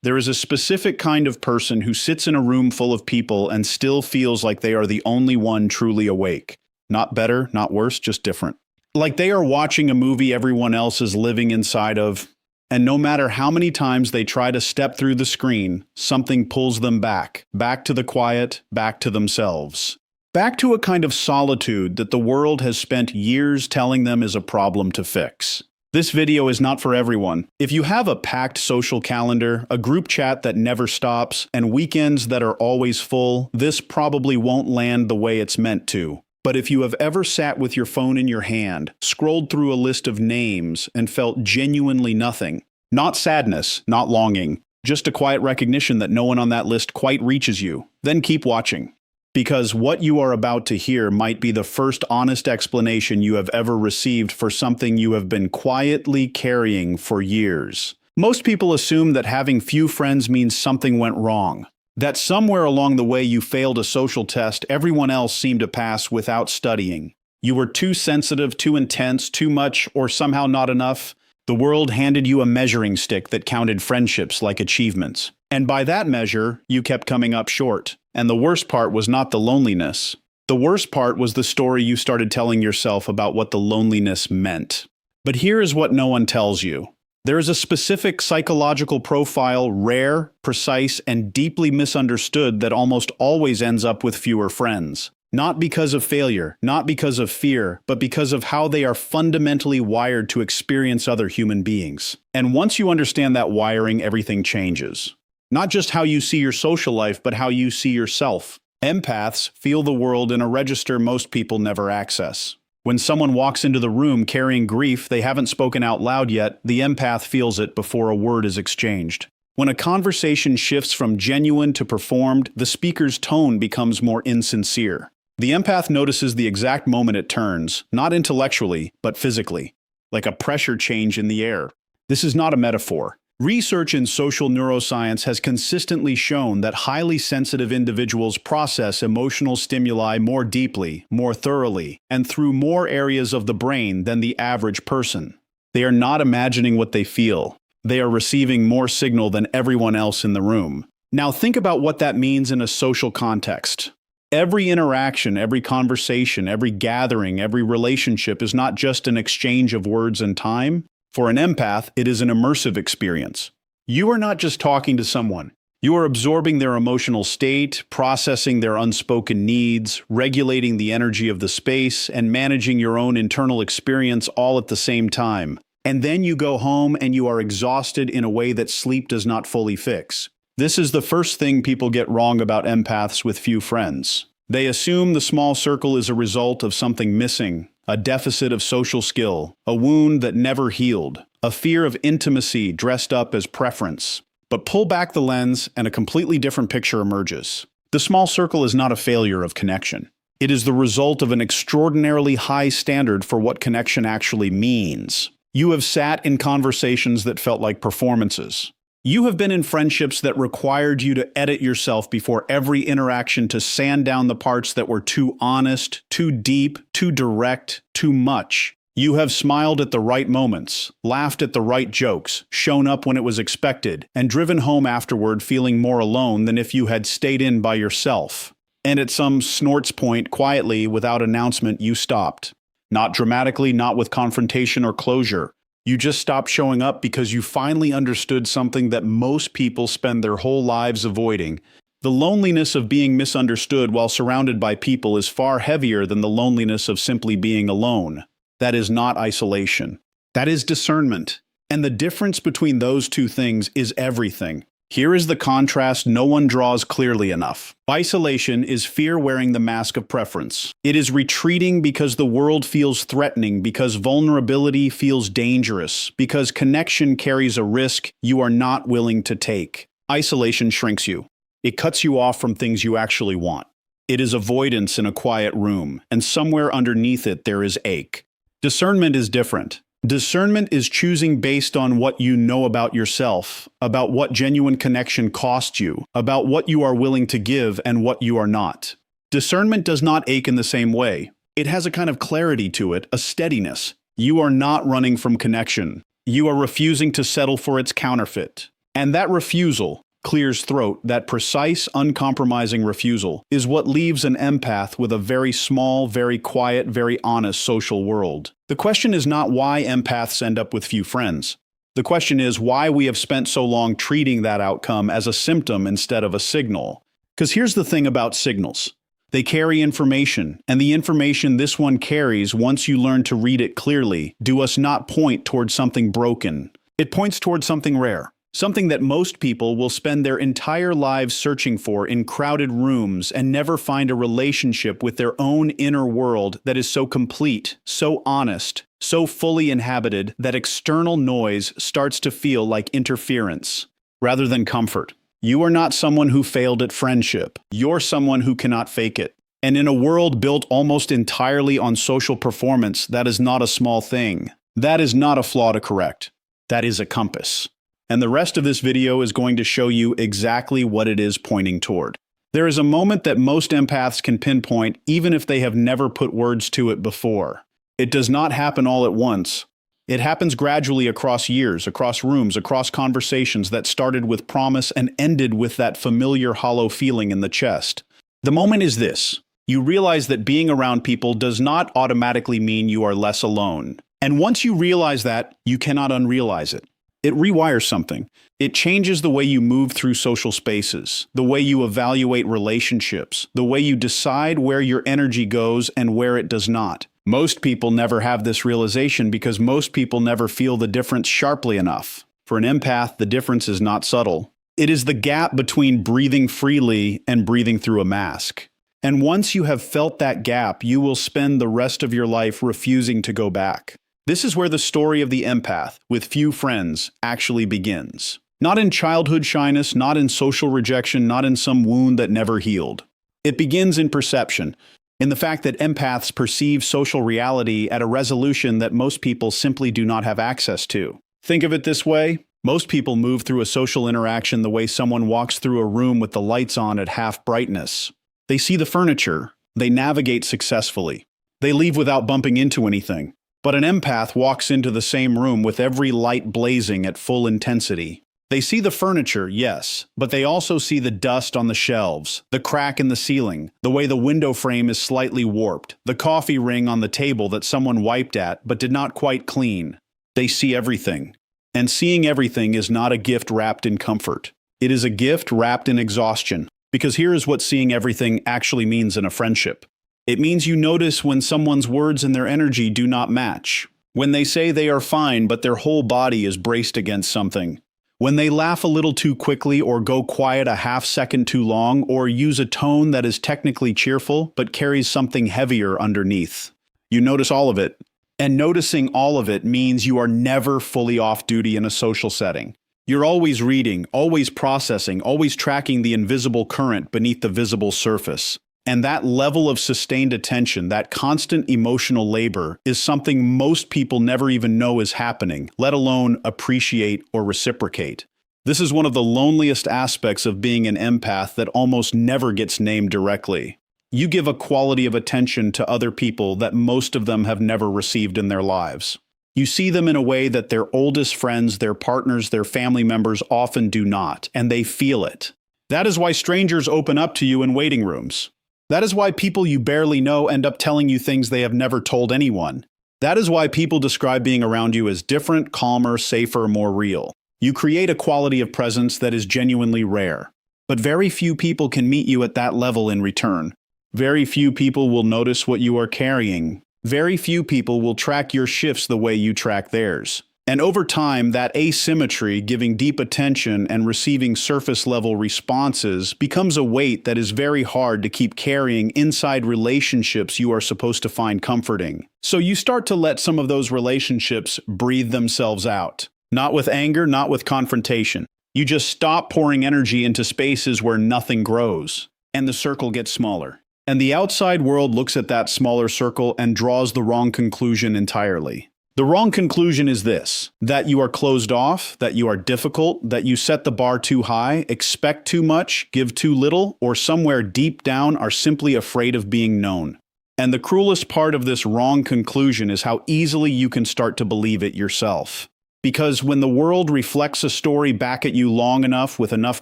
There is a specific kind of person who sits in a room full of people and still feels like they are the only one truly awake. Not better, not worse, just different. Like they are watching a movie everyone else is living inside of, and no matter how many times they try to step through the screen, something pulls them back to the quiet, back to themselves. Back to a kind of solitude that the world has spent years telling them is a problem to fix. This video is not for everyone. If you have a packed social calendar, a group chat that never stops, and weekends that are always full, this probably won't land the way it's meant to. But if you have ever sat with your phone in your hand, scrolled through a list of names, and felt genuinely nothing, not sadness, not longing, just a quiet recognition that no one on that list quite reaches you, then keep watching. Because what you are about to hear might be the first honest explanation you have ever received for something you have been quietly carrying for years. Most people assume that having few friends means something went wrong. That somewhere along the way you failed a social test everyone else seemed to pass without studying. You were too sensitive, too intense, too much, or somehow not enough. The world handed you a measuring stick that counted friendships like achievements. And by that measure, you kept coming up short. And the worst part was not the loneliness. The worst part was the story you started telling yourself about what the loneliness meant. But here is what no one tells you. There is a specific psychological profile, rare, precise, and deeply misunderstood that almost always ends up with fewer friends. Not because of failure, not because of fear, but because of how they are fundamentally wired to experience other human beings. And once you understand that wiring, everything changes. Not just how you see your social life, but how you see yourself. Empaths feel the world in a register most people never access. When someone walks into the room carrying grief they haven't spoken out loud yet, the empath feels it before a word is exchanged. When a conversation shifts from genuine to performed, the speaker's tone becomes more insincere. The empath notices the exact moment it turns, not intellectually, but physically, like a pressure change in the air. This is not a metaphor. Research in social neuroscience has consistently shown that highly sensitive individuals process emotional stimuli more deeply, more thoroughly, and through more areas of the brain than the average person. They are not imagining what they feel. They are receiving more signal than everyone else in the room. Now think about what that means in a social context. Every interaction, every conversation, every gathering, every relationship is not just an exchange of words and time. For an empath, it is an immersive experience. You are not just talking to someone. You are absorbing their emotional state, processing their unspoken needs, regulating the energy of the space, and managing your own internal experience all at the same time. And then you go home and you are exhausted in a way that sleep does not fully fix. This is the first thing people get wrong about empaths with few friends. They assume the small circle is a result of something missing. A deficit of social skill, a wound that never healed, a fear of intimacy dressed up as preference. But pull back the lens and a completely different picture emerges. The small circle is not a failure of connection. It is the result of an extraordinarily high standard for what connection actually means. You have sat in conversations that felt like performances. You have been in friendships that required you to edit yourself before every interaction to sand down the parts that were too honest, too deep, too direct, too much. You have smiled at the right moments, laughed at the right jokes, shown up when it was expected, and driven home afterward feeling more alone than if you had stayed in by yourself. And at some snort's point, quietly, without announcement, you stopped. Not dramatically, not with confrontation or closure. You just stopped showing up because you finally understood something that most people spend their whole lives avoiding. The loneliness of being misunderstood while surrounded by people is far heavier than the loneliness of simply being alone. That is not isolation. That is discernment. And the difference between those two things is everything. Here is the contrast no one draws clearly enough. Isolation is fear wearing the mask of preference. It is retreating because the world feels threatening, because vulnerability feels dangerous, because connection carries a risk you are not willing to take. Isolation shrinks you. It cuts you off from things you actually want. It is avoidance in a quiet room, and somewhere underneath it there is ache. Discernment is different. Discernment is choosing based on what you know about yourself, about what genuine connection costs you, about what you are willing to give and what you are not. Discernment does not ache in the same way. It has a kind of clarity to it, a steadiness. You are not running from connection. You are refusing to settle for its counterfeit. And that refusal clears throat, that precise, uncompromising refusal, is what leaves an empath with a very small, very quiet, very honest social world. The question is not why empaths end up with few friends. The question is why we have spent so long treating that outcome as a symptom instead of a signal. Because here's the thing about signals. They carry information, and the information this one carries, once you learn to read it clearly, do us not point towards something broken. It points towards something rare. Something that most people will spend their entire lives searching for in crowded rooms and never find a relationship with their own inner world that is so complete, so honest, so fully inhabited that external noise starts to feel like interference rather than comfort. You are not someone who failed at friendship. You're someone who cannot fake it. And in a world built almost entirely on social performance, that is not a small thing. That is not a flaw to correct. That is a compass. And the rest of this video is going to show you exactly what it is pointing toward. There is a moment that most empaths can pinpoint even if they have never put words to it before. It does not happen all at once. It happens gradually across years, across rooms, across conversations that started with promise and ended with that familiar hollow feeling in the chest. The moment is this. You realize that being around people does not automatically mean you are less alone. And once you realize that, you cannot unrealize it. It rewires something. It changes the way you move through social spaces, the way you evaluate relationships, the way you decide where your energy goes and where it does not. Most people never have this realization because most people never feel the difference sharply enough. For an empath, the difference is not subtle. It is the gap between breathing freely and breathing through a mask. And once you have felt that gap, you will spend the rest of your life refusing to go back. This is where the story of the empath, with few friends, actually begins. Not in childhood shyness, not in social rejection, not in some wound that never healed. It begins in perception, in the fact that empaths perceive social reality at a resolution that most people simply do not have access to. Think of it this way. Most people move through a social interaction the way someone walks through a room with the lights on at half brightness. They see the furniture. They navigate successfully. They leave without bumping into anything. But an empath walks into the same room with every light blazing at full intensity. They see the furniture, yes, but they also see the dust on the shelves, the crack in the ceiling, the way the window frame is slightly warped, the coffee ring on the table that someone wiped at but did not quite clean. They see everything. And seeing everything is not a gift wrapped in comfort. It is a gift wrapped in exhaustion. Because here is what seeing everything actually means in a friendship. It means you notice when someone's words and their energy do not match. When they say they are fine but their whole body is braced against something. When they laugh a little too quickly or go quiet a half second too long or use a tone that is technically cheerful but carries something heavier underneath. You notice all of it. And noticing all of it means you are never fully off duty in a social setting. You're always reading, always processing, always tracking the invisible current beneath the visible surface. And that level of sustained attention, that constant emotional labor, is something most people never even know is happening, let alone appreciate or reciprocate. This is one of the loneliest aspects of being an empath that almost never gets named directly. You give a quality of attention to other people that most of them have never received in their lives. You see them in a way that their oldest friends, their partners, their family members often do not, and they feel it. That is why strangers open up to you in waiting rooms. That is why people you barely know end up telling you things they have never told anyone. That is why people describe being around you as different, calmer, safer, more real. You create a quality of presence that is genuinely rare. But very few people can meet you at that level in return. Very few people will notice what you are carrying. Very few people will track your shifts the way you track theirs. And over time, that asymmetry, giving deep attention and receiving surface-level responses, becomes a weight that is very hard to keep carrying inside relationships you are supposed to find comforting. So you start to let some of those relationships breathe themselves out. Not with anger, not with confrontation. You just stop pouring energy into spaces where nothing grows, and the circle gets smaller. And the outside world looks at that smaller circle and draws the wrong conclusion entirely. The wrong conclusion is this: that you are closed off, that you are difficult, that you set the bar too high, expect too much, give too little, or somewhere deep down are simply afraid of being known. And the cruelest part of this wrong conclusion is how easily you can start to believe it yourself. Because when the world reflects a story back at you long enough with enough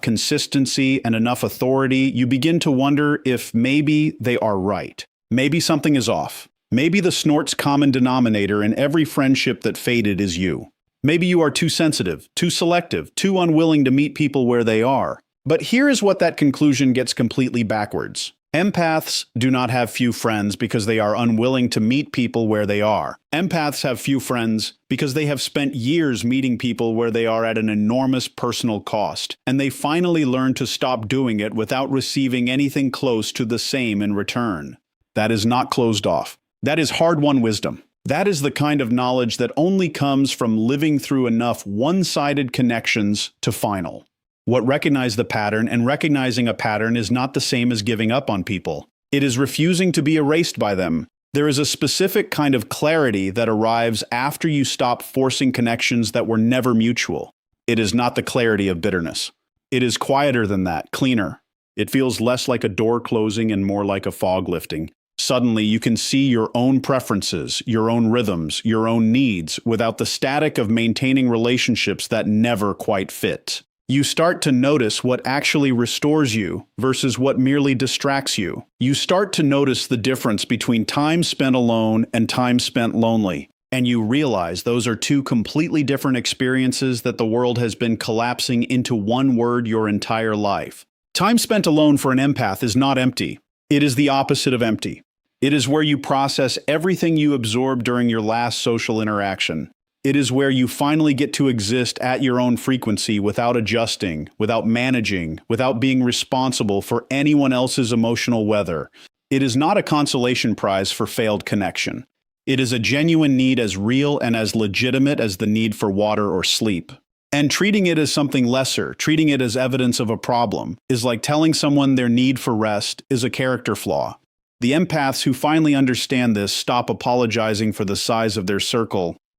consistency and enough authority, you begin to wonder if maybe they are right. Maybe something is off. Maybe the snort's common denominator in every friendship that faded is you. Maybe you are too sensitive, too selective, too unwilling to meet people where they are. But here is what that conclusion gets completely backwards. Empaths do not have few friends because they are unwilling to meet people where they are. Empaths have few friends because they have spent years meeting people where they are at an enormous personal cost, and they finally learn to stop doing it without receiving anything close to the same in return. That is not closed off. That is hard-won wisdom. That is the kind of knowledge that only comes from living through enough one-sided connections to final. What recognize the pattern, and recognizing a pattern is not the same as giving up on people. It is refusing to be erased by them. There is a specific kind of clarity that arrives after you stop forcing connections that were never mutual. It is not the clarity of bitterness. It is quieter than that, cleaner. It feels less like a door closing and more like a fog lifting. Suddenly, you can see your own preferences, your own rhythms, your own needs, without the static of maintaining relationships that never quite fit. You start to notice what actually restores you versus what merely distracts you. You start to notice the difference between time spent alone and time spent lonely. And you realize those are two completely different experiences that the world has been collapsing into one word your entire life. Time spent alone for an empath is not empty. It is the opposite of empty. It is where you process everything you absorbed during your last social interaction. It is where you finally get to exist at your own frequency without adjusting, without managing, without being responsible for anyone else's emotional weather. It is not a consolation prize for failed connection. It is a genuine need as real and as legitimate as the need for water or sleep. And treating it as something lesser, treating it as evidence of a problem, is like telling someone their need for rest is a character flaw. The empaths who finally understand this stop apologizing for the size of their circle